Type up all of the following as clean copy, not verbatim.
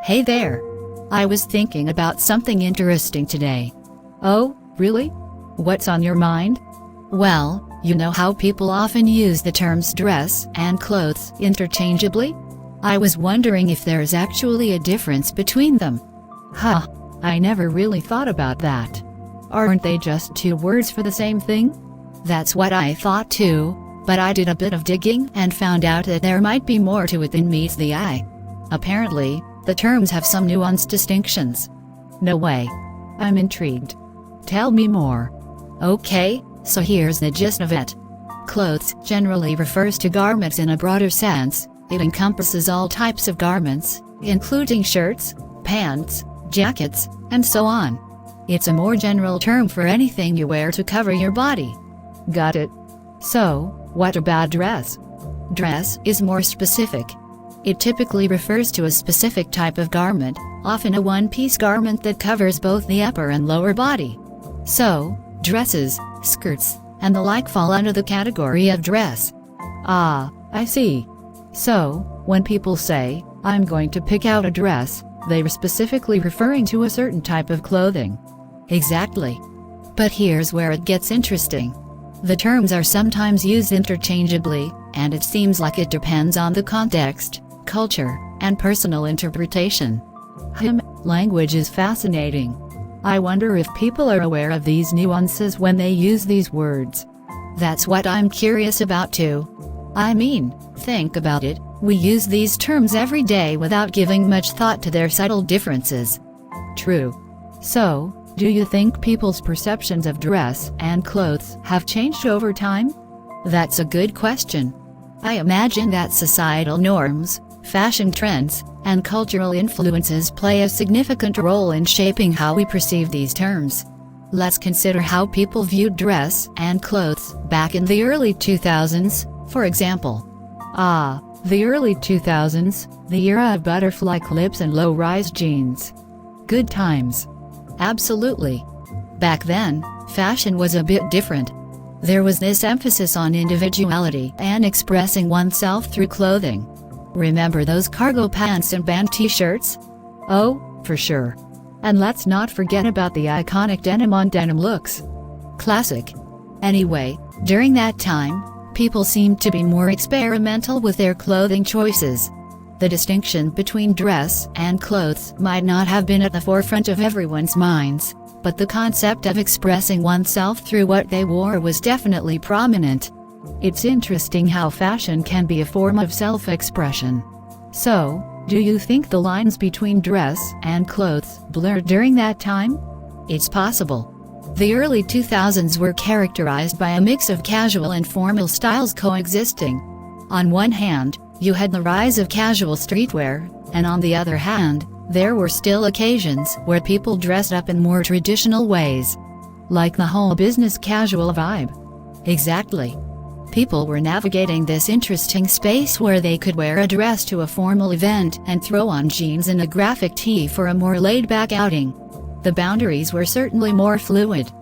Hey there. I was thinking about something interesting today. Oh, really? What's on your mind? Well, you know how people often use the terms dress and clothes interchangeably? I was wondering if there's actually a difference between them. Huh, I never really thought about that. Aren't they just two words for the same thing? That's what I thought too, but I did a bit of digging and found out that there might be more to it than meets the eye. Apparently, the terms have some nuanced distinctions. No way. I'm intrigued. Tell me more. Okay, so here's the gist of it. Clothes generally refers to garments in a broader sense. It encompasses all types of garments, including shirts, pants, jackets, and so on. It's a more general term for anything you wear to cover your body. Got it? So, what about dress? Dress is more specific. It typically refers to a specific type of garment, often a one-piece garment that covers both the upper and lower body. So, dresses, skirts, and the like fall under the category of dress. Ah, I see. So, when people say, "I'm going to pick out a dress," they are specifically referring to a certain type of clothing. Exactly. But here's where it gets interesting. The terms are sometimes used interchangeably, and it seems like it depends on the context, culture, and personal interpretation. Language is fascinating. I wonder if people are aware of these nuances when they use these words. That's what I'm curious about too. I mean, think about it, we use these terms every day without giving much thought to their subtle differences. True. So, do you think people's perceptions of dress and clothes have changed over time? That's a good question. I imagine that societal norms, fashion trends, and cultural influences play a significant role in shaping how we perceive these terms. Let's consider how people viewed dress and clothes back in the early 2000s, for example. The early 2000s, the era of butterfly clips and low-rise jeans. Good times. Absolutely. Back then, fashion was a bit different. There was this emphasis on individuality and expressing oneself through clothing. Remember those cargo pants and band t-shirts? Oh, for sure. And let's not forget about the iconic denim on denim looks. Classic. Anyway, during that time, people seemed to be more experimental with their clothing choices. The distinction between dress and clothes might not have been at the forefront of everyone's minds, but the concept of expressing oneself through what they wore was definitely prominent. It's interesting how fashion can be a form of self-expression. So, do you think the lines between dress and clothes blurred during that time? It's possible. The early 2000s were characterized by a mix of casual and formal styles coexisting. On one hand, you had the rise of casual streetwear, and on the other hand, there were still occasions where people dressed up in more traditional ways. Like the whole business casual vibe. Exactly. People were navigating this interesting space where they could wear a dress to a formal event and throw on jeans and a graphic tee for a more laid-back outing. The boundaries were certainly more fluid.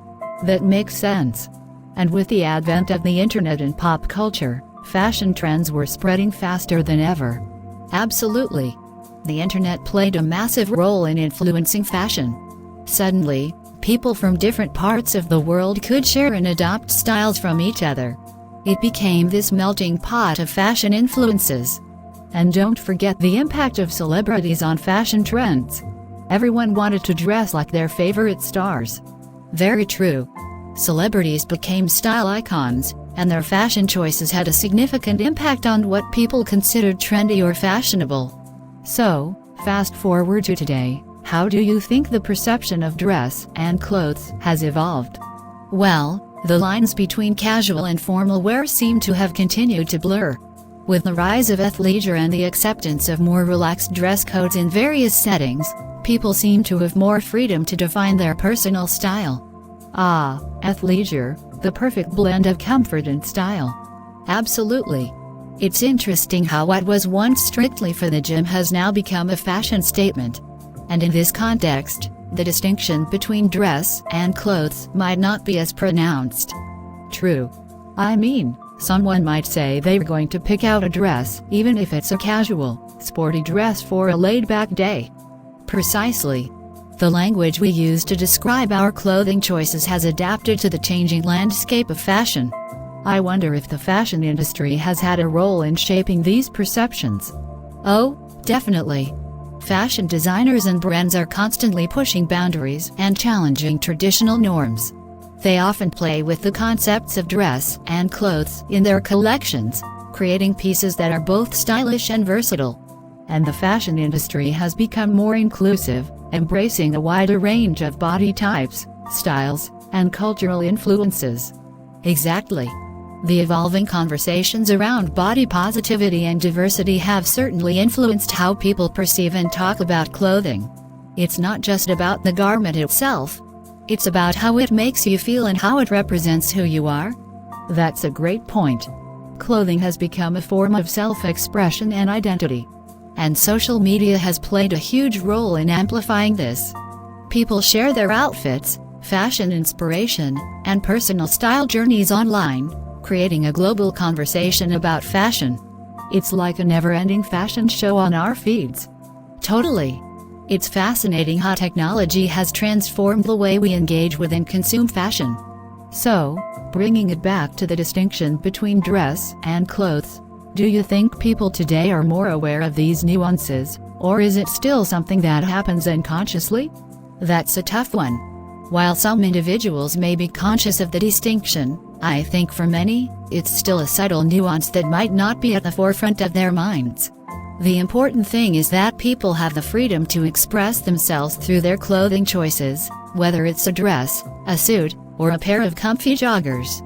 That makes sense. And with the advent of the internet and pop culture, fashion trends were spreading faster than ever. Absolutely. The internet played a massive role in influencing fashion. Suddenly, people from different parts of the world could share and adopt styles from each other. It became this melting pot of fashion influences. And don't forget the impact of celebrities on fashion trends. Everyone wanted to dress like their favorite stars. Very true. Celebrities became style icons, and their fashion choices had a significant impact on what people considered trendy or fashionable. So, fast forward to today, how do you think the perception of dress and clothes has evolved? Well, the lines between casual and formal wear seem to have continued to blur. With the rise of athleisure and the acceptance of more relaxed dress codes in various settings, people seem to have more freedom to define their personal style. Athleisure, the perfect blend of comfort and style. Absolutely. It's interesting how what was once strictly for the gym has now become a fashion statement. And in this context, the distinction between dress and clothes might not be as pronounced. True. I mean, someone might say they're going to pick out a dress, even if it's a casual, sporty dress for a laid-back day. Precisely. The language we use to describe our clothing choices has adapted to the changing landscape of fashion. I wonder if the fashion industry has had a role in shaping these perceptions. Oh, definitely. Fashion designers and brands are constantly pushing boundaries and challenging traditional norms. They often play with the concepts of dress and clothes in their collections, creating pieces that are both stylish and versatile. And the fashion industry has become more inclusive, embracing a wider range of body types, styles, and cultural influences. Exactly. The evolving conversations around body positivity and diversity have certainly influenced how people perceive and talk about clothing. It's not just about the garment itself. It's about how it makes you feel and how it represents who you are. That's a great point. Clothing has become a form of self-expression and identity. And social media has played a huge role in amplifying this. People share their outfits, fashion inspiration, and personal style journeys online, creating a global conversation about fashion. It's like a never-ending fashion show on our feeds. Totally. It's fascinating how technology has transformed the way we engage with and consume fashion. So, bringing it back to the distinction between dress and clothes, do you think people today are more aware of these nuances, or is it still something that happens unconsciously? That's a tough one. While some individuals may be conscious of the distinction, I think for many, it's still a subtle nuance that might not be at the forefront of their minds. The important thing is that people have the freedom to express themselves through their clothing choices, whether it's a dress, a suit, or a pair of comfy joggers.